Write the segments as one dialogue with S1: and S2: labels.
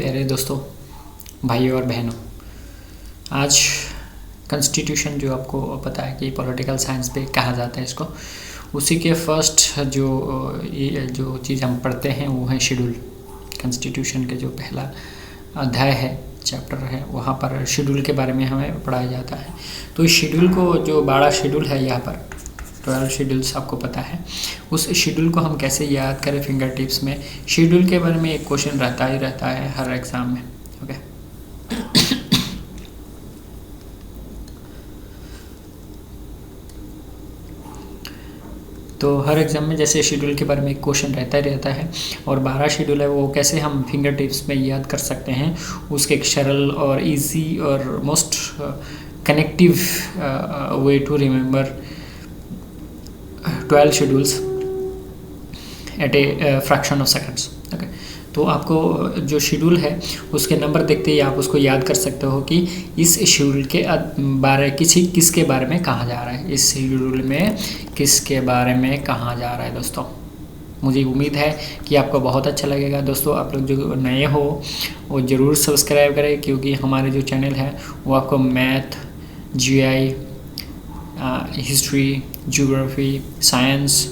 S1: प्यारे दोस्तों, भाइयों और बहनों, आज कॉन्स्टिट्यूशन जो आपको पता है कि पॉलिटिकल साइंस पे कहा जाता है इसको, उसी के फर्स्ट जो चीज़ हम पढ़ते हैं वो है शेड्यूल। कॉन्स्टिट्यूशन के जो पहला अध्याय है, चैप्टर है, वहाँ पर शेड्यूल के बारे में हमें पढ़ाया जाता है। तो इस शेड्यूल को, जो 12 शेड्यूल है, यहाँ पर 12 शेड्यूल्स आपको पता है, उस शेड्यूल को हम कैसे याद करें फिंगर टिप्स में। शेड्यूल के बारे में एक क्वेश्चन रहता ही रहता है हर एग्ज़ाम में। ओके, तो हर एग्ज़ाम में जैसे शेड्यूल के बारे में एक क्वेश्चन रहता ही रहता है, और 12 शेड्यूल है वो कैसे हम फिंगर टिप्स में याद कर सकते हैं, उसके एक सरल और इजी और most connective way to remember 12 schedules at a fraction of seconds. Okay, तो आपको जो शेड्यूल है उसके नंबर देखते ही आप उसको याद कर सकते हो कि इस शेड्यूल के बारे किसके बारे में कहा जा रहा है, इस शेड्यूल में किसके बारे में कहा जा रहा है। दोस्तों, मुझे उम्मीद है कि आपको बहुत अच्छा लगेगा। दोस्तों, आप लोग जो नए हो वो ज़रूर सब्सक्राइब करें, क्योंकि हमारे जो चैनल है वो आपको math, GI, history, geography, science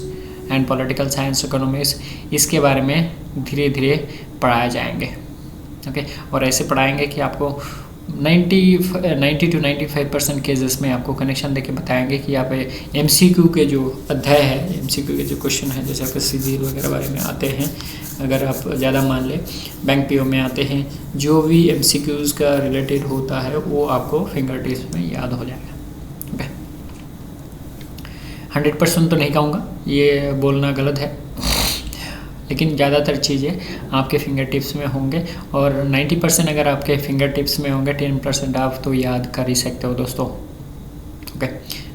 S1: and political science, economics, इसके बारे में धीरे धीरे पढ़ाए जाएंगे। ओके, और ऐसे पढ़ाएंगे कि आपको 90 to 95% केसेस में आपको कनेक्शन देके बताएंगे कि आप MCQ के जो अध्याय है, MCQ के जो क्वेश्चन है, जैसे आपके सीजीएल वगैरह बारे में आते हैं, अगर आप ज़्यादा मान लें बैंक पीओ में आते हैं, जो भी MCQs का रिलेटेड होता है वो आपको फिंगर टिप्स में याद हो जाएगा। 100% तो नहीं कहूँगा, ये बोलना गलत है, लेकिन ज़्यादातर चीज़ें आपके फिंगर टिप्स में होंगे, और 90% अगर आपके फिंगर टिप्स में होंगे, 10% आप तो याद कर ही सकते हो दोस्तों। ओके,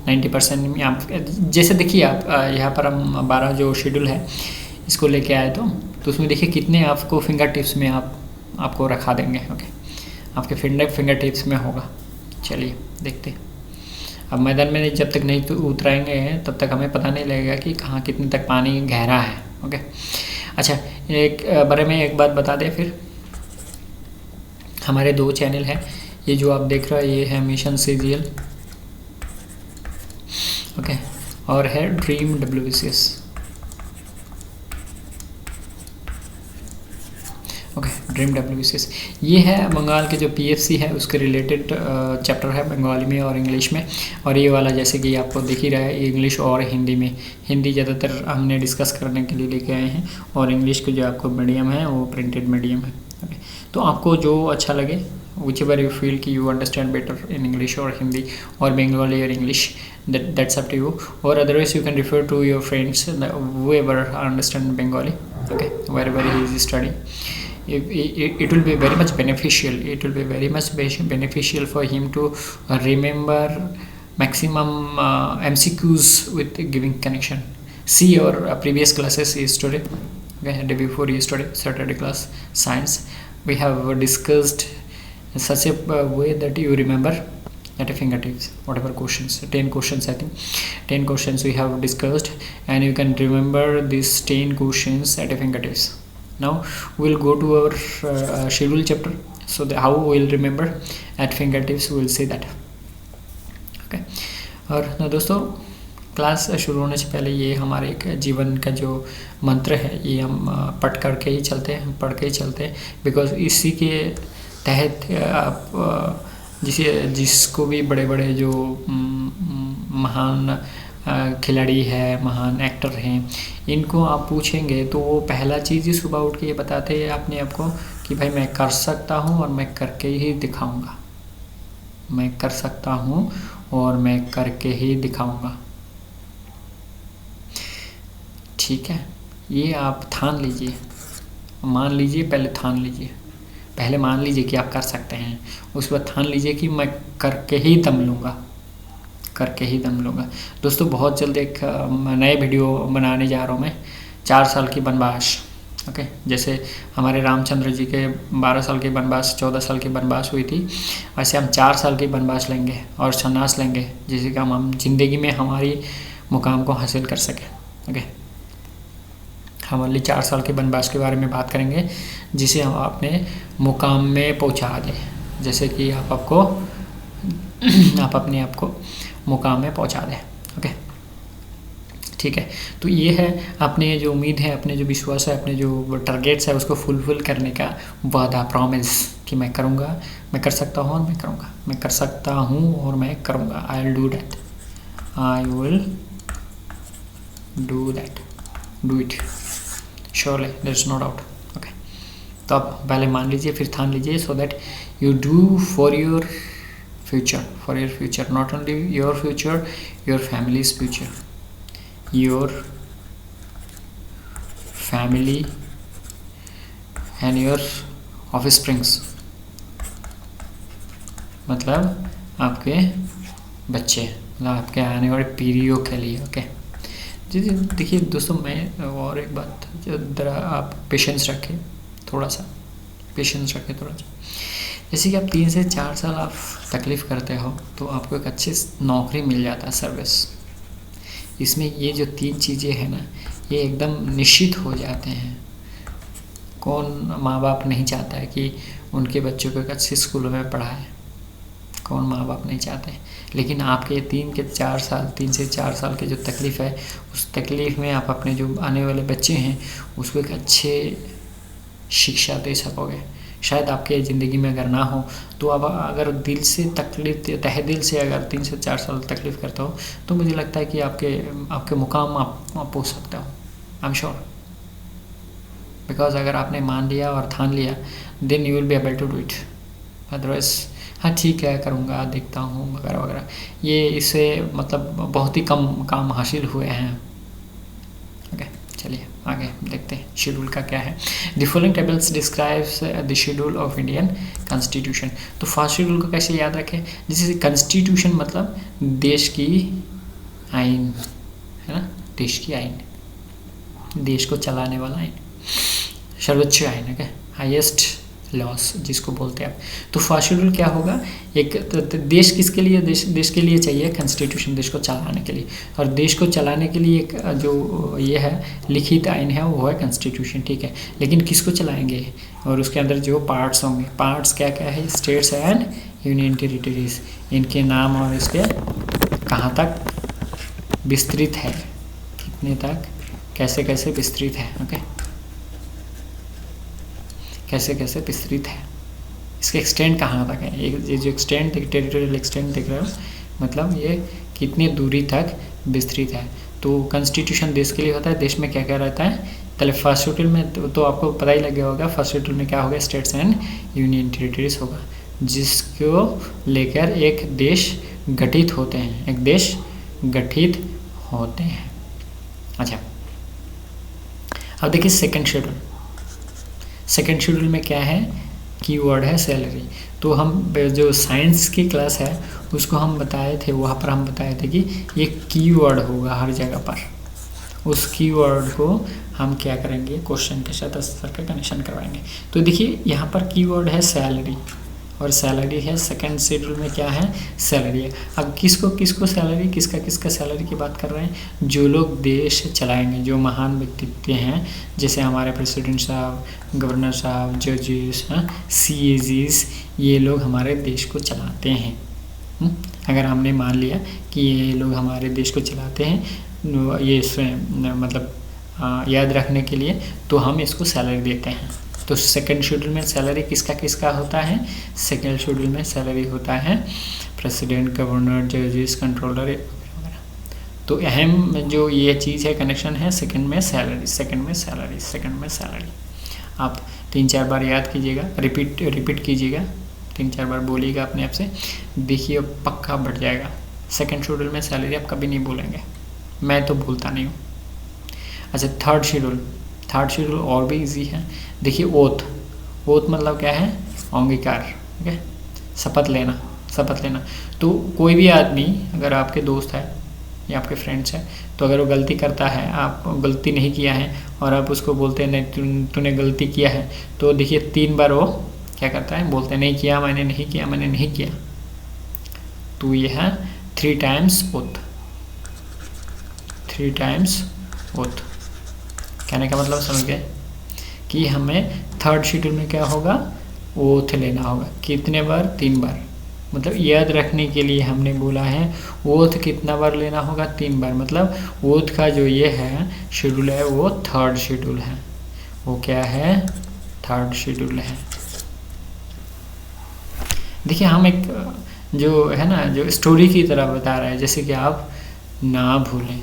S1: 90% में आप जैसे देखिए, आप यहाँ पर हम 12 जो शेड्यूल है इसको लेके आए, तो उसमें देखिए कितने आपको फिंगर टिप्स में आपको रखा देंगे। ओके, आपके फिंगर टिप्स में होगा। चलिए देखते हैं। अब मैदान में जब तक नहीं तो उतराएंगे तब तक हमें पता नहीं लगेगा कि कहाँ कितने तक पानी गहरा है। ओके, अच्छा, एक बारे में एक बात बता दें फिर, हमारे 2 चैनल हैं। ये जो आप देख रहे हैं ये है मिशन सीजीएल, ओके, और है dream WBCS। Okay, dream WBCS ये है बंगाल के जो PFC है उसके रिलेटेड चैप्टर है, बंगाली में और इंग्लिश में। और ये वाला जैसे कि आपको दिख ही रहा है, इंग्लिश और हिंदी में। हिंदी ज़्यादातर हमने डिस्कस करने के लिए लेके आए हैं, और इंग्लिश के जो आपको मीडियम है वो प्रिंटेड मीडियम है। ओके, तो आपको जो अच्छा लगे, whichever you feel कि you understand better in English or Hindi or Bengali or English, that's up to you, or otherwise you can refer to your friends whoever understand Bengali, okay, wherever he is studying. It will be very much beneficial. It will be very much beneficial for him to remember maximum MCQs with giving connection. See your previous classes yesterday, okay, day before yesterday, Saturday class science. We have discussed in such a way that you remember at a fingertips whatever questions, 10 questions, I think 10 questions we have discussed, and you can remember these 10 questions at a fingertips. Now we'll go to our schedule chapter, so how we'll remember at fingertips, we'll see that. Okay, और दोस्तों, class शुरू होने से पहले ये हमारे एक जीवन का जो मंत्र है ये हम पढ़ करके ही चलते हैं, बिकॉज इसी के तहत आप जिसको भी बड़े बड़े जो महान खिलाड़ी है, महान एक्टर हैं, इनको आप पूछेंगे तो वो पहला चीज़ ही सुबह उठ के ये बताते हैं अपने आप को कि भाई मैं कर सकता हूँ और मैं करके ही दिखाऊंगा, मैं कर सकता हूँ और मैं करके ही दिखाऊंगा। ठीक है, ये आप ठान लीजिए, मान लीजिए, पहले मान लीजिए कि आप कर सकते हैं, उसके बाद ठान लीजिए कि मैं करके ही दम लूँगा। दोस्तों, बहुत जल्द एक नए वीडियो बनाने जा रहा हूँ मैं, 4 साल की वनवास। ओके, जैसे हमारे रामचंद्र जी के 12 साल की वनवास, 14 साल की वनवास हुई थी, वैसे हम 4 साल की वनवास लेंगे और संन्यास लेंगे, जिससे कि हम ज़िंदगी में हमारी मुकाम को हासिल कर सकें। ओके, हम ओनली 4 साल के वनवास के बारे में बात करेंगे, जिसे हम अपने मुकाम में पहुंचा दें, जैसे कि आप अपने आप को मुकाम में पहुंचा दें। ओके, ठीक है। तो ये है अपने जो उम्मीद है, अपने जो विश्वास है, अपने जो टारगेट्स है उसको फुलफिल करने का वादा, प्रॉमिस कि मैं करूँगा, मैं कर सकता हूँ और मैं करूँगा, मैं कर सकता हूँ और मैं करूँगा। I will do that, I will do that, do it surely, there is no doubt. Okay, तो आप पहले मान लीजिए, फिर ठान लीजिए, so that you do for your future, not only your future, your family's future, your family and your offsprings, मतलब आपके बच्चे, मतलब आपके आने वाले पीढ़ियों के लिए। ओके जी, देखिए दोस्तों, मैं और एक बात, जरा आप पेशेंस रखें, थोड़ा सा पेशेंस रखें थोड़ा सा। जैसे कि आप 3 से 4 साल आप तकलीफ़ करते हो तो आपको एक अच्छी नौकरी मिल जाता है, सर्विस। इसमें ये जो 3 चीज़ें हैं ना, ये एकदम निश्चित हो जाते हैं। कौन माँ बाप नहीं चाहता है कि उनके बच्चों को एक अच्छे स्कूलों में पढ़ाए, कौन माँ बाप नहीं चाहते हैं। लेकिन आपके 3 से 4 साल की जो तकलीफ़ है, उस तकलीफ़ में आप अपने जो आने वाले बच्चे हैं उसको एक अच्छे शिक्षा दे सकोगे। शायद आपके ज़िंदगी में अगर ना हो तो अब अगर दिल से तकलीफ, तहे दिल से अगर 3 से 4 साल तकलीफ़ करता हो तो मुझे लगता है कि आपके मुकाम आप पहुँच सकते हो, आई एम श्योर। बिकॉज अगर आपने मान लिया और ठान लिया, then you will be able to do it. Otherwise हाँ ठीक है, करूँगा, देखता हूँ वगैरह वगैरह, ये इससे मतलब बहुत ही कम काम हासिल हुए हैं। ओके, चलिए आगे देखते हैं शेड्यूल का क्या है। The following tables describes the schedule of Indian constitution. तो फर्स्ट शेड्यूल को कैसे याद रखें, जैसे कॉन्स्टिट्यूशन मतलब देश की आइन है ना, देश की आइन, देश को चलाने वाला आइन, सर्वोच्च आइन है, हाईएस्ट लॉस जिसको बोलते हैं आप। तो फर्स्ट शेड्यूल क्या होगा, एक देश किसके लिए, देश के लिए चाहिए कॉन्स्टिट्यूशन, देश को चलाने के लिए। और देश को चलाने के लिए एक जो ये है लिखित आइन है वो है कॉन्स्टिट्यूशन, ठीक है। लेकिन किसको चलाएंगे, और उसके अंदर जो पार्ट्स होंगे, पार्ट्स क्या क्या है, स्टेट्स एंड यूनियन टेरिटरीज, इनके नाम और इसके कहाँ तक विस्तृत है, कितने तक, कैसे कैसे विस्तृत है। ओके, कैसे कैसे विस्तृत है, इसके एक्सटेंड कहाँ तक है, ये जो एक्सटेंड, टेरिटोरियल एक्सटेंड देख रहे हो, मतलब ये कितनी दूरी तक विस्तृत है। तो कॉन्स्टिट्यूशन देश के लिए होता है, देश में क्या क्या रहता है। पहले फर्स्ट शेड्यूल में तो आपको पता ही लग गया होगा, फर्स्ट शेड्यूल में क्या होगा, स्टेट्स एंड यूनियन टेरिटरीज होगा, जिसको लेकर एक देश गठित होते हैं, एक देश गठित होते हैं। अच्छा, अब देखिए सेकेंड शेड्यूल। सेकेंड शेड्यूल में क्या है, कीवर्ड है सैलरी। तो हम जो साइंस की क्लास है उसको हम बताए थे, वहाँ पर हम बताए थे कि ये कीवर्ड होगा हर जगह पर, उस कीवर्ड को हम क्या करेंगे, क्वेश्चन के साथ आंसर का कनेक्शन करवाएंगे। तो देखिए यहाँ पर कीवर्ड है सैलरी, और सैलरी है सेकंड शेड्यूल में क्या है, सैलरी है। अब किसको किसको सैलरी, किसका सैलरी की बात कर रहे हैं, जो लोग देश चलाएंगे, जो महान व्यक्तित्व हैं, जैसे हमारे प्रेसिडेंट साहब, गवर्नर साहब, जजेस, CAGs, ये लोग हमारे देश को चलाते हैं। अगर हमने मान लिया कि ये लोग हमारे देश को चलाते हैं, ये मतलब याद रखने के लिए तो हम इसको सैलरी देते हैं। तो सेकंड शेड्यूल में सैलरी किसका किसका होता है, सेकंड शेड्यूल में सैलरी होता है प्रेसिडेंट, गवर्नर, जजेस, कंट्रोलर वगैरह। तो अहम जो ये चीज़ है, कनेक्शन है, सेकंड में सैलरी, सेकंड में सैलरी, सेकंड में सैलरी। आप 3-4 बार याद कीजिएगा, रिपीट कीजिएगा, 3-4 बार बोलिएगा अपने आप से, देखिए पक्का बढ़ जाएगा। सेकंड शेड्यूल में सैलरी आप कभी नहीं भूलेंगे, मैं तो भूलता नहीं हूँ। अच्छा, थर्ड शेड्यूल और भी इजी है। देखिए ओथ मतलब क्या है, अंगीकार, ठीक है, शपथ लेना। तो कोई भी आदमी अगर आपके दोस्त है या आपके फ्रेंड्स हैं, तो अगर वो गलती करता है, आप गलती नहीं किया है और आप उसको बोलते हैं नहीं तूने गलती किया है, तो देखिए 3 बार वो क्या करता है, बोलते नहीं किया, मैंने नहीं किया। तो ये है 3 टाइम्स ओथ, कहने का मतलब समझ गए कि हमें थर्ड शेड्यूल में क्या होगा, ओथ लेना होगा। कितने बार? 3 बार। मतलब याद रखने के लिए हमने बोला है ओथ कितना बार लेना होगा? 3 बार। मतलब ओथ का जो ये है शेड्यूल है वो थर्ड शेड्यूल है। वो क्या है? थर्ड शेड्यूल है। देखिए हम एक जो है ना जो स्टोरी की तरह बता रहा है, जैसे कि आप ना भूलें,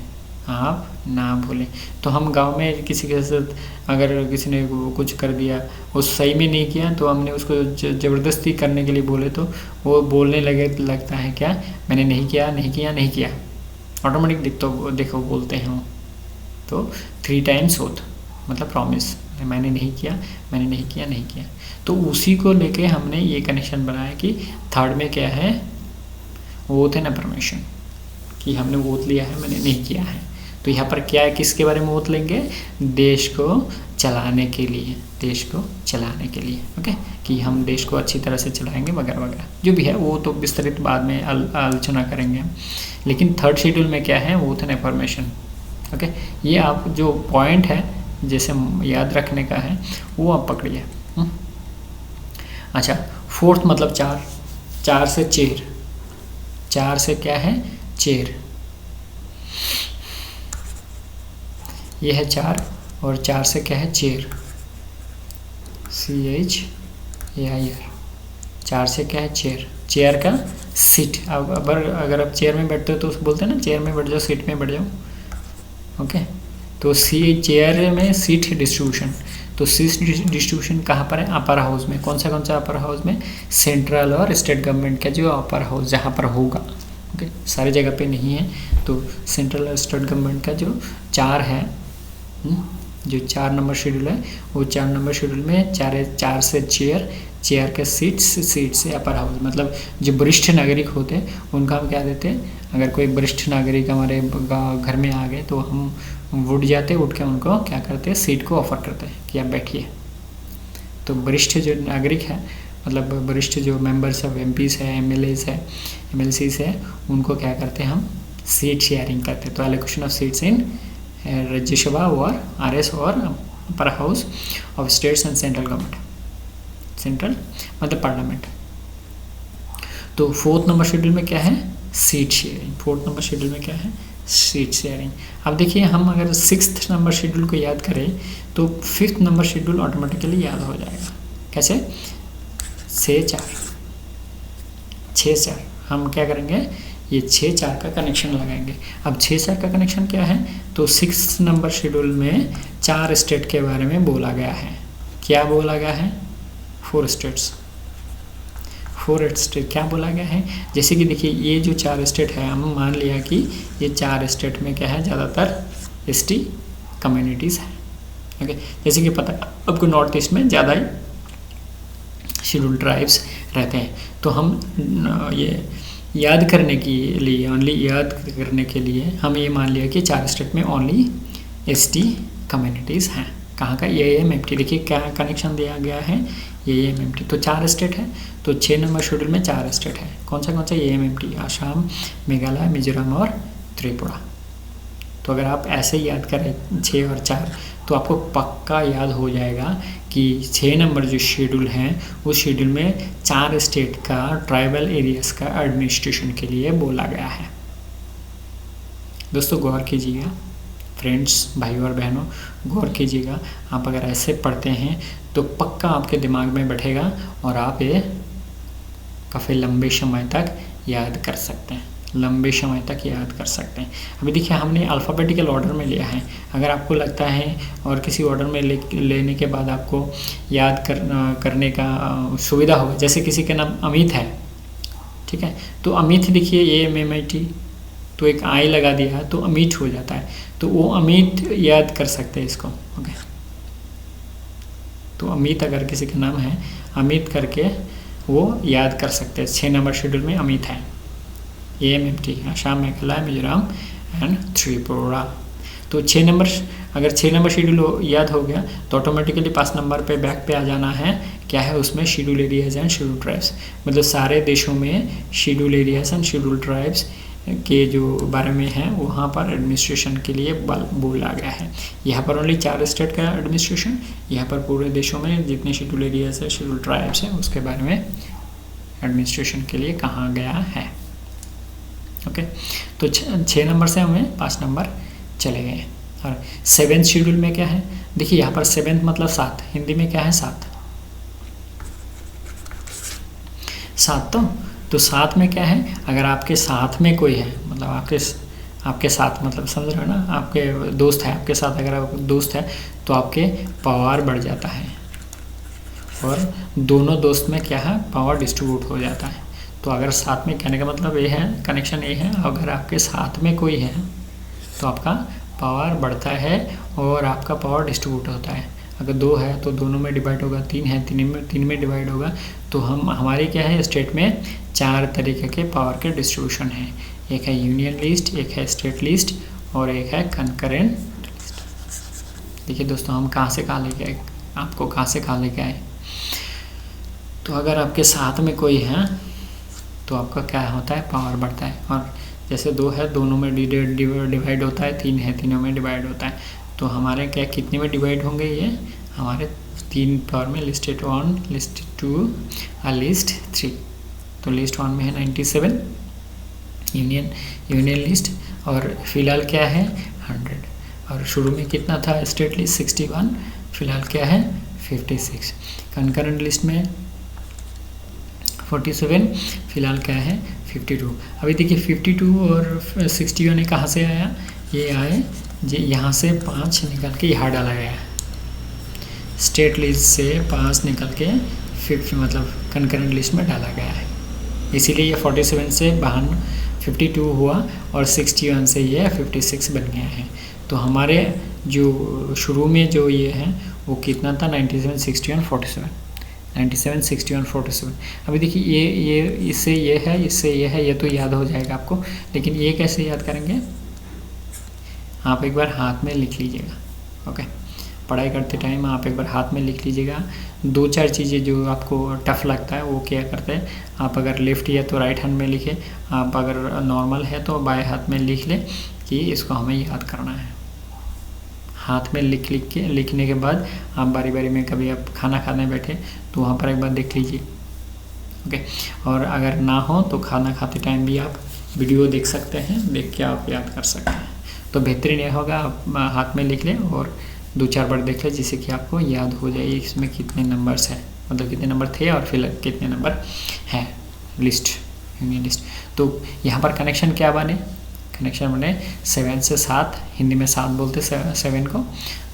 S1: आप ना भूलें। तो हम गांव में किसी के साथ अगर किसी ने कुछ कर दिया, वो सही में नहीं किया, तो हमने उसको ज़बरदस्ती करने के लिए बोले तो वो बोलने लगता है क्या, मैंने नहीं किया, नहीं किया, नहीं किया। ऑटोमेटिक देखो बोलते हैं वो। तो 3 टाइम्स ओथ मतलब प्रॉमिस, मैंने नहीं किया, मैंने नहीं किया, नहीं किया। तो उसी को लेके हमने ये कनेक्शन बनाया कि थर्ड में क्या है, ओथ एंड अफर्मेशन, कि हमने ओथ लिया है, मैंने नहीं किया है। तो यहाँ पर क्या है, किसके बारे में ओथ लेंगे? देश को चलाने के लिए, देश को चलाने के लिए। ओके, कि हम देश को अच्छी तरह से चलाएंगे वगैरह वगैरह, जो भी है वो तो विस्तृत बाद में आलोचना करेंगे हम। लेकिन थर्ड शेड्यूल में क्या है, ओथ एंड अफर्मेशन। ओके, ये आप जो पॉइंट है जैसे याद रखने का है वो आप पकड़िए। अच्छा, फोर्थ मतलब 4, 4 से चेर, 4 से क्या है, चेर। ये है 4 और 4 से क्या है, चेर, CHAIR। 4 से क्या है, चेयर, चेयर का सीट। अब अगर आप चेयर में बैठते हो तो बोलते हैं ना, चेयर में बैठ जाओ, सीट में बैठ जाओ। ओके, तो चेयर में सीट डिस्ट्रीब्यूशन। तो सीट डिस्ट्रीब्यूशन कहाँ पर है, अपर हाउस में। कौन सा अपर हाउस में? सेंट्रल और स्टेट गवर्नमेंट का जो अपर हाउस जहाँ पर होगा। ओके, सारी जगह पे नहीं है। तो सेंट्रल और स्टेट गवर्नमेंट का जो 4 है, जो 4 नंबर शेड्यूल है, वो 4 नंबर शेड्यूल में 4 से चेयर, चेयर के सीट से अपर हाउस। मतलब जो वरिष्ठ नागरिक होते हैं उनका हम क्या देते हैं, अगर कोई वरिष्ठ नागरिक हमारे घर में आ गए तो हम उठ जाते, उठ के उनको क्या करते हैं, सीट को ऑफर करते हैं कि आप बैठिए। तो वरिष्ठ जो नागरिक है, मतलब वरिष्ठ जो मेंबर्स ऑफ MPs है, MLAs है, MLCs है, उनको क्या करते हैं, हम सीट शेयरिंग करते हैं। तो allocation of seats in Rajya Sabha और RS और upper house of states and central government, central मतलब पार्लियामेंट। तो फोर्थ नंबर शेड्यूल में क्या है, seat sharing. Fourth number schedule में क्या है, सीट शेयरिंग। अब देखिए हम अगर 6th नंबर शेड्यूल को याद करें तो 5th नंबर शेड्यूल ऑटोमेटिकली याद हो जाएगा। कैसे? 6-4 हम क्या करेंगे, ये 6-4 का कनेक्शन लगाएंगे। अब 6-4 का कनेक्शन क्या है, तो 6th नंबर शेड्यूल में 4 स्टेट के बारे में बोला गया है। क्या बोला गया है, 4 स्टेट्स, 4 स्टेट क्या बोला गया है। जैसे कि देखिए ये जो 4 स्टेट है, हम मान लिया कि ये 4 स्टेट में क्या है, ज़्यादातर ST कम्युनिटीज़ हैं। ओके, जैसे कि पता आपको नॉर्थ ईस्ट में ज़्यादा ही शेड्यूल ट्राइब्स रहते हैं। तो हम ये याद करने के लिए, ओनली याद करने के लिए हम ये मान लिया कि 4 स्टेट में ओनली ST कम्युनिटीज़ हैं। कहाँ का, AAMMT। देखिए क्या कनेक्शन दिया गया है, AAMMT। तो 4 स्टेट है, तो 6 नंबर शेड्यूल में 4 स्टेट है। कौन सा AAMMT, आसाम, मेघालय, मिजोरम और त्रिपुरा। तो अगर आप ऐसे ही याद करें 6 और 4 तो आपको पक्का याद हो जाएगा कि 6 नंबर जो शेड्यूल है उस शेड्यूल में 4 स्टेट का ट्राइबल एरियाज़ का एडमिनिस्ट्रेशन के लिए बोला गया है। दोस्तों गौर कीजिएगा, फ्रेंड्स, भाई और बहनों, गौर कीजिएगा। आप अगर ऐसे पढ़ते हैं तो पक्का आपके दिमाग में बैठेगा और आप ये काफ़ी लंबे समय तक याद कर सकते हैं, लंबे समय तक याद कर सकते हैं। अभी देखिए हमने अल्फ़ाबेटिकल ऑर्डर में लिया है। अगर आपको लगता है और किसी ऑर्डर में लेने के बाद आपको याद करने का सुविधा होगा, जैसे किसी का नाम अमित है, ठीक है, तो अमित देखिए AMMIT, तो एक आई लगा दिया है तो अमित हो जाता है, तो वो अमित याद कर सकते हैं इसको। ओके, तो अमित अगर किसी का नाम है अमित करके वो याद कर सकते हैं। 6 नंबर शेड्यूल में अमित है, AMMT, आसाम, मेघालय, मिजोरम एंड त्रिपुरा। तो 6 नंबर, अगर 6 नंबर शेड्यूल याद हो गया तो ऑटोमेटिकली 5 नंबर पे बैक पे आ जाना है। क्या है उसमें, schedule areas and schedule tribes. मतलब सारे देशों में schedule areas and schedule tribes के जो बारे में है वहाँ पर एडमिनिस्ट्रेशन के लिए बोला गया है। यहाँ पर ओनली 4 स्टेट का एडमिनिस्ट्रेशन, यहाँ पर पूरे देशों में जितने शेड्यूल एरियाज है, शेड्यूल ट्राइब्स हैं, उसके बारे में एडमिनिस्ट्रेशन के लिए कहा गया है। ओके, तो 6 नंबर से हमें 5 नंबर चले गए। और 7th शेड्यूल में क्या है, देखिए यहाँ पर 7th मतलब 7, हिंदी में क्या है 7 तो 7 में क्या है, अगर आपके साथ में कोई है, मतलब आपके साथ मतलब समझ रहे हो ना, आपके दोस्त है आपके साथ, अगर आप दोस्त है तो आपके पावर बढ़ जाता है और दोनों दोस्त में क्या है पावर डिस्ट्रीब्यूट हो जाता है। तो अगर साथ में, कहने का मतलब ये है, कनेक्शन ये है, अगर आपके साथ में कोई है तो आपका पावर बढ़ता है और आपका पावर डिस्ट्रीब्यूट होता है। अगर 2 है तो दोनों में डिवाइड होगा, 3 है 3 में डिवाइड होगा। तो हमारी क्या है, स्टेट में 4 तरीके के पावर के डिस्ट्रीब्यूशन है। एक है यूनियन लिस्ट, एक है स्टेट लिस्ट और एक है कंकरेंट लिस्ट। देखिए दोस्तों, हम कहाँ से कहाँ लेके आए, आपको कहाँ से कहाँ लेके आए। तो अगर आपके साथ में कोई है तो आपका क्या होता है, पावर बढ़ता है। और जैसे 2 है, दोनों में डिवाइड होता है, 3 है, तीनों में डिवाइड होता है। तो हमारे क्या कितने में डिवाइड होंगे, ये हमारे 3 पावर में, लिस्ट 1, लिस्ट 2 और लिस्ट 3। तो लिस्ट 1 में है 97 यूनियन लिस्ट, और फिलहाल क्या है 100। और शुरू में कितना था स्टेट लिस्ट 61, फिलहाल क्या है 56। कंकरेंट लिस्ट में 47, फिलहाल क्या है 52। अभी देखिए 52 और 61 ये कहाँ से आया, ये आए यहाँ से 5 निकल के यहाँ डाला गया है। स्टेट लिस्ट से 5 निकल के 50 मतलब कंकरेंट लिस्ट में डाला गया है, इसीलिए ये 47 से 52 हुआ और 61 से ये 56 बन गया है। तो हमारे जो शुरू में जो ये है वो कितना था 97, 61, 47, 97, 61, 47। अभी देखिए ये इससे ये है, इससे ये है, ये तो याद हो जाएगा आपको, लेकिन ये कैसे याद करेंगे, आप एक बार हाथ में लिख लीजिएगा। ओके, पढ़ाई करते टाइम आप एक बार हाथ में लिख लीजिएगा। 2-4 चीज़ें जो आपको टफ लगता है वो क्या करते हैं, आप अगर लेफ्ट है तो राइट हैंड में लिखें, आप अगर नॉर्मल है तो बाएं हाथ में लिख लें कि इसको हमें याद करना है। हाथ में लिखने के बाद आप बारी बारी में कभी आप खाना खाने बैठे तो वहाँ पर एक बार देख लीजिए। ओके, और अगर ना हो तो खाना खाते टाइम भी आप वीडियो देख सकते हैं, देख के आप याद कर सकते हैं। तो बेहतरीन ये होगा, आप हाथ में लिख लें और 2-4 बार देख लें, जिससे कि आपको याद हो जाए इसमें कितने नंबर्स हैं, मतलब कितने नंबर थे और फिर कितने नंबर हैं लिस्ट, यूनियन लिस्ट। तो यहाँ पर कनेक्शन क्या बने, कनेक्शन बने 7 से 7, हिंदी में 7 बोलते 7 को।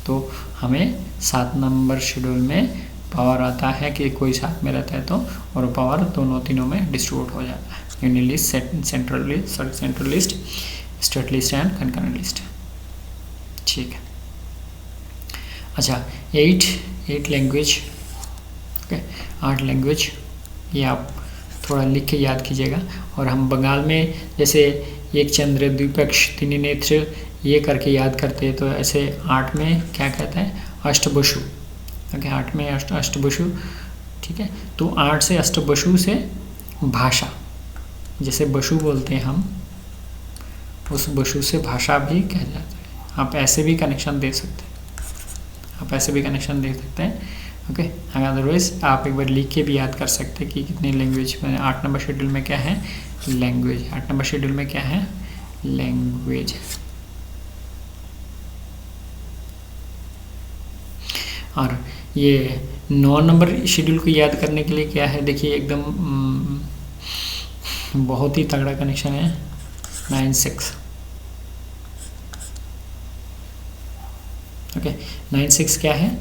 S1: तो हमें 7 नंबर शेड्यूल में पावर आता है कि कोई साथ में रहता है तो, और पावर दोनों तीनों में डिस्ट्रीब्यूट हो जाता है, union list, central list, state list and concurrent list. ठीक है, अच्छा 8 लैंग्वेज। ओके, 8 लैंग्वेज, ये आप थोड़ा लिख के याद कीजिएगा। और हम बंगाल में जैसे एक चंद्र द्विपक्ष तीन नेत्र ये करके याद करते हैं, तो ऐसे 8 में क्या कहता है अष्टवसु। ओके, 8 में अष्टवसु। ठीक है, तो 8 से अष्टवसु से भाषा, जैसे बसु बोलते हैं हम, उस बसु से भाषा भी कह जाता है। आप ऐसे भी कनेक्शन दे सकते हैं, ओके। अदरवाइज आप एक बार लिख के भी याद कर सकते हैं कि कितने लैंग्वेज में 8 नंबर शेड्यूल में क्या है, लैंग्वेज। 8 नंबर शेड्यूल में क्या है, लैंग्वेज। और ये 9 नंबर शेड्यूल को याद करने के लिए क्या है, देखिए एकदम बहुत ही तगड़ा कनेक्शन है, 9-6। ओके, 9-6 क्या है,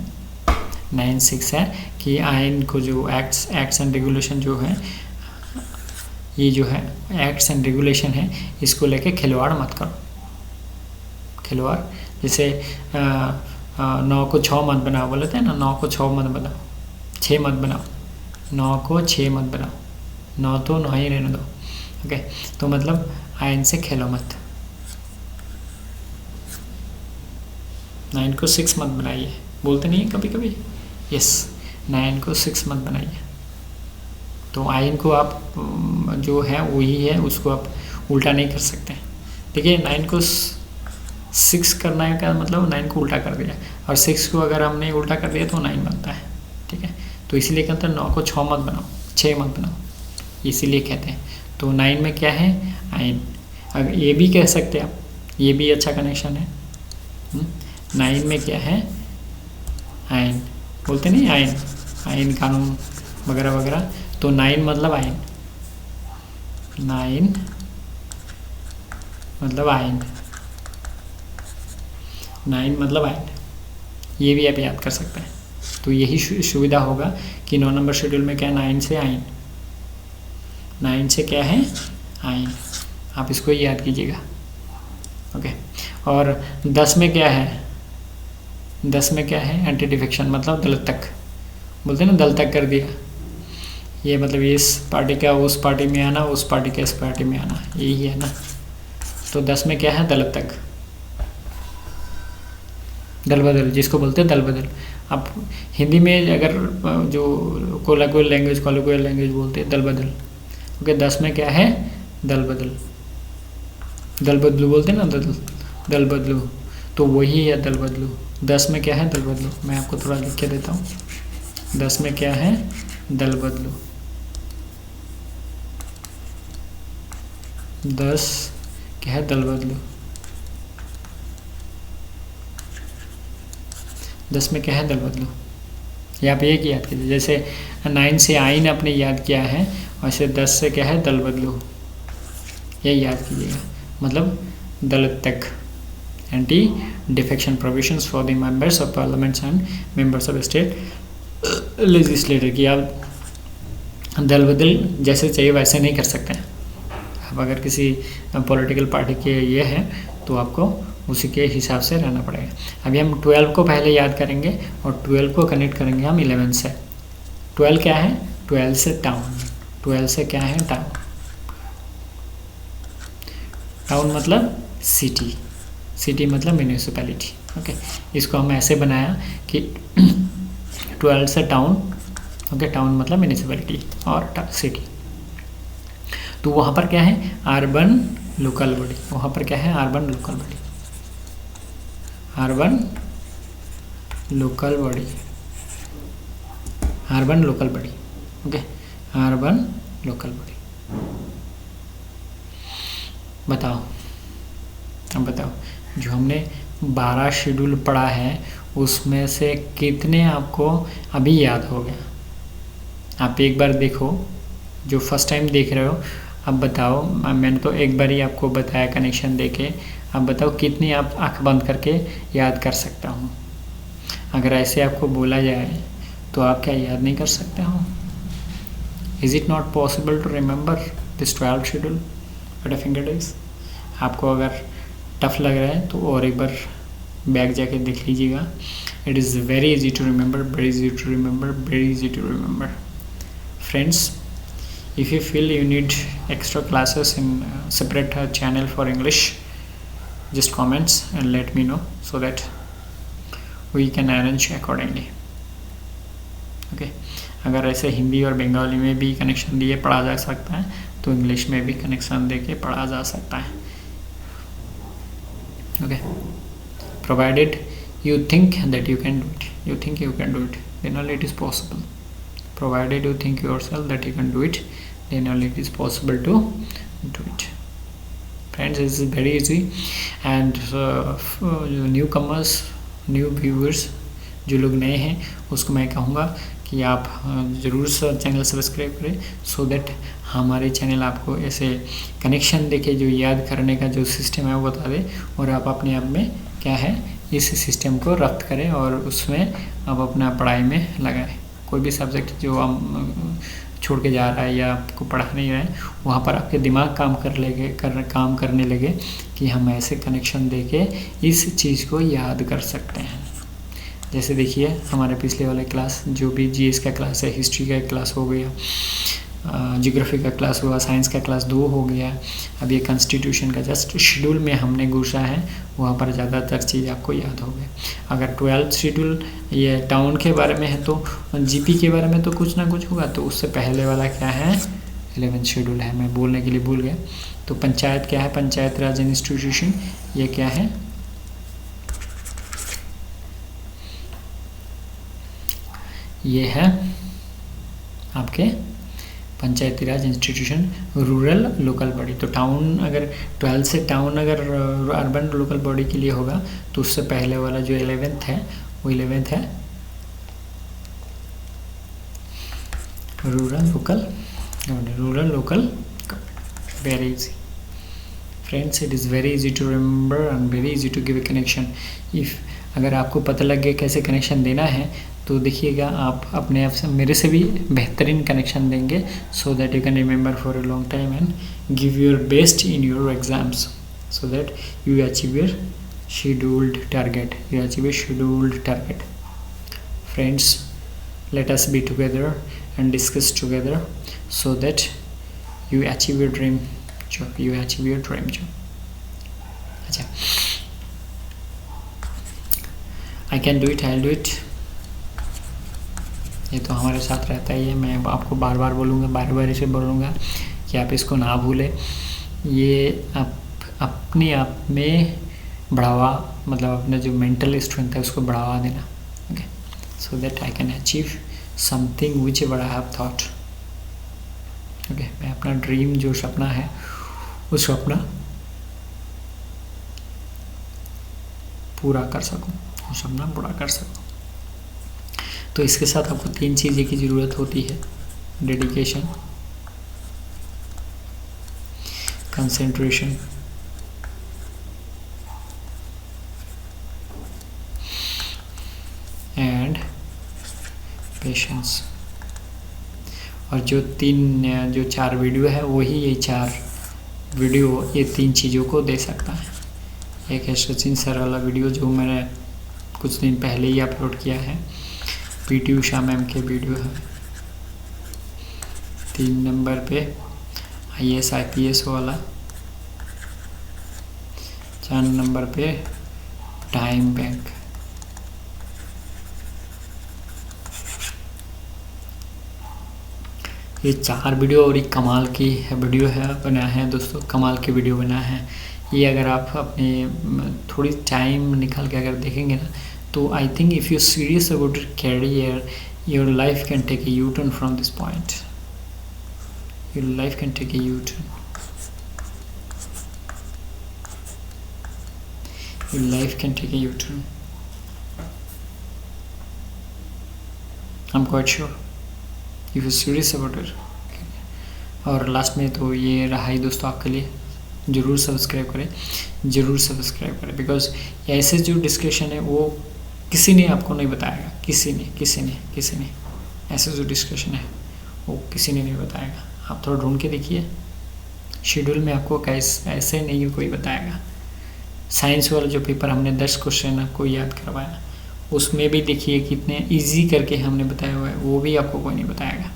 S1: 9-6 है कि आइन को जो एक्ट्स एंड रेगुलेशन जो है, ये जो है एक्ट्स एंड रेगुलेशन है, इसको लेके खिलवाड़ मत करो। खिलवाड़ जैसे 9 को 6 मत बनाओ, बोले थे ना, 9 को 6 मत बनाओ, 6 मत बनाओ, 9 को 6 मत बनाओ, 9 तो 9 ही रहने दो। ओके, तो मतलब आइन से खेलो मत। 9 को 6 मत बनाइए, बोलते नहीं है कभी कभी, यस, 9 को 6 मत बनाइए। तो आइन को आप जो है वही है, उसको आप उल्टा नहीं कर सकते। देखिए 9 को 6 करना है का मतलब 9 को उल्टा कर दिया, और 6 को अगर हमने उल्टा कर दिया तो 9 बनता है। ठीक है, तो इसीलिए कहते हैं 9 को 6 मत बनाओ, 6 मत बनाओ, इसीलिए कहते हैं। तो 9 में क्या है, आइन। अगर ये भी कह सकते हैं आप, ये भी अच्छा कनेक्शन है। 9 में क्या है, आइन बोलते नहीं, आइन, आइन कानून वगैरह वगैरह। तो 9 मतलब आइन, 9 मतलब आइन, 9 मतलब आइन, ये भी आप याद कर सकते हैं। तो यही सुविधा होगा कि 9 नंबर शेड्यूल में क्या, 9 से आइन, 9 से क्या है, आइन, आप इसको याद कीजिएगा। ओके, और 10 में क्या है, 10 में क्या है, एंटी डिफेक्शन मतलब दल तक, बोलते हैं ना दल तक कर दिया, ये मतलब इस पार्टी का उस पार्टी में आना, उस पार्टी का इस पार्टी में आना, यही है ना। तो 10 में क्या है, दल तक, दल बदल, जिसको बोलते हैं दल बदल। अब हिंदी में अगर जो कोलाकुल लैंग्वेज बोलते हैं दल बदल। ओके, 10 में क्या है, दल बदल, दल बदलू बोलते हैं ना, दल बदलू, तो वही है दल बदलू। 10 में क्या है, दल बदलू। मैं आपको थोड़ा लिख के देता हूँ, 10 में क्या है, दल बदलू। 10 क्या है, दल बदलू। 10 में क्या है, दल बदलू। ये आप एक याद कीजिए, जैसे 9 से आइन आपने याद किया है, वैसे 10 से क्या है, दल बदलू, ये याद कीजिएगा। मतलब दल तक, anti defection provisions for the members of parliaments and members of state legislator की आप दल बदल जैसे चाहिए वैसे नहीं कर सकते हैं। अब अगर किसी पॉलिटिकल पार्टी के ये है तो आपको उसी के हिसाब से रहना पड़ेगा। अभी हम 12 को पहले याद करेंगे और 12 को कनेक्ट करेंगे हम 11 से। 12 क्या है, 12 से टाउन, 12 से क्या है, टाउन। टाउन मतलब सिटी, सिटी मतलब म्यूनिसिपैलिटी। ओके, इसको हम ऐसे बनाया कि 12 से टाउन। ओके, टाउन मतलब म्यूनिसिपैलिटी और सिटी। तो वहाँ पर क्या है, अर्बन लोकल बॉडी, वहाँ पर क्या है, urban local body, urban local body, urban local body. Okay, urban local body. बताओ, अब बताओ, जो हमने 12 शेड्यूल पढ़ा है उसमें से कितने आपको अभी याद हो गया। आप एक बार देखो, जो फर्स्ट टाइम देख रहे हो, अब बताओ, मैंने तो एक बार ही आपको बताया कनेक्शन देके, अब बताओ कितनी आप आँख बंद करके याद कर सकता हूँ। अगर ऐसे आपको बोला जाए तो आप क्या याद नहीं कर सकते हो? Is it not possible to remember this 12 schedule at a finger tips? आपको अगर टफ लग रहा है तो और एक बार बैक जाके देख लीजिएगा। It is very easy to remember, very easy to remember, very easy to remember. Friends, if you feel you need extra classes in separate channel for English, just comments and let me know so that we can arrange accordingly. Okay, अगर ऐसे हिंदी और बंगाली में भी connection दिए पढ़ा जा सकता है तो इंग्लिश में भी कनेक्शन दे के पढ़ा जा सकता है। Okay, provided you think that you can do it, you think you can do it, then only it is possible. Provided you think yourself that you can do it, then only it is possible to do it. Friends, this is very easy, and newcomers, new viewers, जो लोग नए हैं उसको मैं कहूँगा कि आप ज़रूर चैनल सब्सक्राइब करें, सो दैट हमारे चैनल आपको ऐसे कनेक्शन देके जो याद करने का जो सिस्टम है वो बता दे, और आप अपने आप में क्या है इस सिस्टम को रफ्त करें और उसमें आप अपना पढ़ाई में लगाएं। कोई भी सब्जेक्ट जो हम छोड़ के जा रहा है या आपको पढ़ा नहीं रहा है, वहाँ पर आपके दिमाग काम करने लगे कि हम ऐसे कनेक्शन देके इस चीज़ को याद कर सकते हैं। जैसे देखिए हमारे पिछले वाले क्लास, जो भी जीएस का क्लास है, हिस्ट्री का क्लास हो गया, ज्योग्राफी का क्लास हुआ, साइंस का क्लास 2 हो गया, अब ये कॉन्स्टिट्यूशन का जस्ट शेड्यूल में हमने घुसा है, वहाँ पर ज़्यादातर चीज़ आपको याद हो गए। अगर 12th शेड्यूल ये टाउन के बारे में है तो जीपी के बारे में तो कुछ ना कुछ होगा, तो उससे पहले वाला क्या है, 11 शेड्यूल है, मैं बोलने के लिए भूल गया। तो पंचायत क्या है, पंचायत राज इंस्टीट्यूशन, ये क्या है, ये है आपके पंचायती राज इंस्टीट्यूशन रूरल लोकल बॉडी। तो टाउन अगर 12 से टाउन अगर अर्बन लोकल बॉडी के लिए होगा तो उससे पहले वाला जो 11th है वो 11th है rural local. Very easy friends, it is very easy to remember and very easy to give a connection. If अगर आपको पता लग गया कैसे कनेक्शन देना है तो देखिएगा आप अपने आप से मेरे से भी बेहतरीन कनेक्शन देंगे, सो that you can remember for a long time and give your best in your exams, so that you achieve your scheduled target, you achieve a scheduled target. Friends, let us be together and discuss together so that you achieve your dream job, you achieve your dream job. अच्छा, I can do it, I'll do it, ये तो हमारे साथ रहता ही है। मैं आपको बार बार बोलूँगा, बार बार इसे बोलूँगा कि आप इसको ना भूलें। ये आप अपने आप में बढ़ावा, मतलब अपने जो मेंटल स्ट्रेंथ है उसको बढ़ावा देना। Okay, so that I can achieve something which ever I have thought. Okay, मैं अपना ड्रीम जो सपना है उस सपना पूरा कर सकूं, उस सपना पूरा कर सकूं। तो इसके साथ आपको 3 चीज़ें की ज़रूरत होती है, डेडिकेशन, कंसंट्रेशन एंड पेशेंस। और जो 4 वीडियो है वही ये 4 वीडियो ये 3 चीज़ों को दे सकता है। एक है सचिन सर वाला वीडियो जो मैंने कुछ दिन पहले ही अपलोड किया है, पीटी उषा मैम के वीडियो है। 3 नंबर पे IAS IPS वाला, 4 नंबर पे टाइम बैंक। ये 4 वीडियो और एक कमाल की वीडियो है, बना है दोस्तों, कमाल की वीडियो बना है। ये अगर आप अपने थोड़ी टाइम निकाल के अगर देखेंगे ना तो I think if you serious about your career, your life can take a U turn from this point, your life can take a U turn, your life can take a U turn, I am quite sure if you serious about it. और last में तो ये रहा ही दोस्तों आपके लिए, ज़रूर subscribe करें, ज़रूर सब्सक्राइब करें, बिकॉज ऐसे जो डिस्कशन है वो किसी ने आपको नहीं बताएगा, किसी ने ऐसे जो डिस्कशन है वो किसी ने नहीं बताएगा। आप थोड़ा ढूंढ के देखिए, शेड्यूल में आपको ऐसे नहीं कोई बताएगा। साइंस वाला जो पेपर हमने 10 क्वेश्चन आपको याद करवाया, उसमें भी देखिए कितने इजी करके हमने बताया हुआ है, वो भी आपको कोई नहीं बताएगा।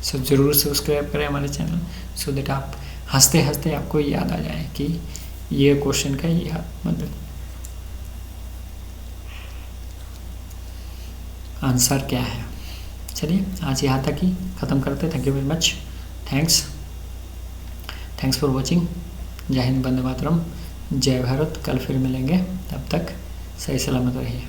S1: सो ज़रूर सब्सक्राइब करें हमारे चैनल, सो दैट आप हंसते हंसते आपको याद आ जाए कि ये क्वेश्चन का ये मतलब आंसर क्या है। चलिए आज यहाँ तक ही ख़त्म करते। Thank you very much, thanks for watching. जय हिंद, वंदे मातरम, जय भारत। कल फिर मिलेंगे, तब तक सही सलामत रहिए।